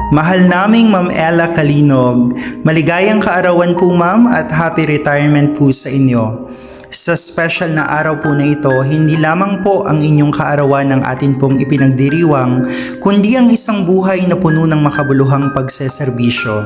Mahal naming Ma'am Ella Kalinog, maligayang kaarawan po ma'am at happy retirement po sa inyo. Sa special na araw po na ito, hindi lamang po ang inyong kaarawan ng atin pong ipinagdiriwang, kundi ang isang buhay na puno ng makabuluhang pagseserbisyo.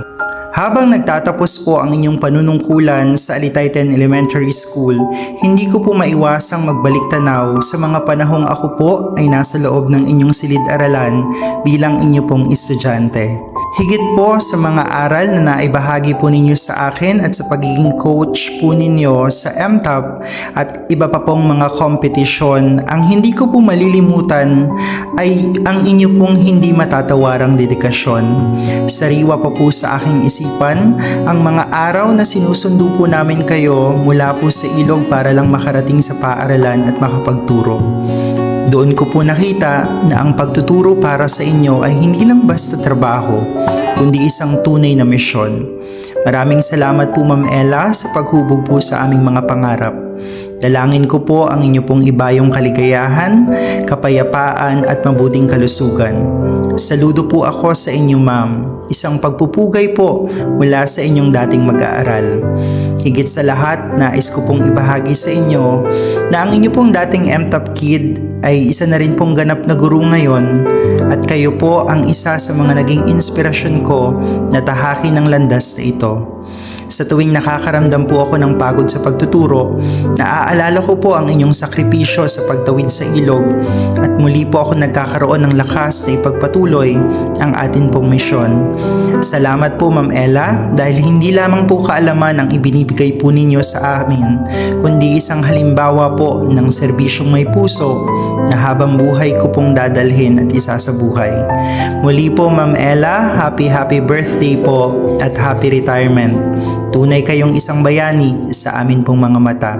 Habang nagtatapos po ang inyong panunungkulan sa Alitayten Elementary School, hindi ko po maiwasang magbalik tanaw sa mga panahong ako po ay nasa loob ng inyong silid-aralan bilang inyo pong estudyante. Higit po sa mga aral na naibahagi po ninyo sa akin at sa pagiging coach po ninyo sa MTAP at iba pa pong mga kompetisyon, ang hindi ko po malilimutan ay ang inyo pong hindi matatawarang dedikasyon. Sariwa pa po sa aking isipan ang mga araw na sinusundo po namin kayo mula po sa ilog para lang makarating sa paaralan at makapagturo. Doon ko po nakita na ang pagtuturo para sa inyo ay hindi lang basta trabaho, kundi isang tunay na misyon. Maraming salamat po Ma'am Ella sa paghubog po sa aming mga pangarap. Dalangin ko po ang inyo pong ibayong kaligayahan, kapayapaan at mabuting kalusugan. Saludo po ako sa inyo ma'am, isang pagpupugay po mula sa inyong dating mag-aaral. Higit sa lahat, nais ko pong ibahagi sa inyo na ang inyo pong dating MTAP kid ay isa na rin pong ganap na guru ngayon at kayo po ang isa sa mga naging inspirasyon ko na tahakin ng landas na ito. Sa tuwing nakakaramdam po ako ng pagod sa pagtuturo, naaalala ko po ang inyong sakripisyo sa pagtawid sa ilog at muli po ako nagkakaroon ng lakas na ipagpatuloy ang atin pong misyon. Salamat po Ma'am Ella dahil hindi lamang po kaalaman ang ibinibigay po ninyo sa amin, kundi isang halimbawa po ng serbisyong may puso na habang buhay ko pong dadalhin at isasabuhay. Muli po Ma'am Ella, happy birthday po at happy retirement. Tunay kayong isang bayani sa amin pong mga mata.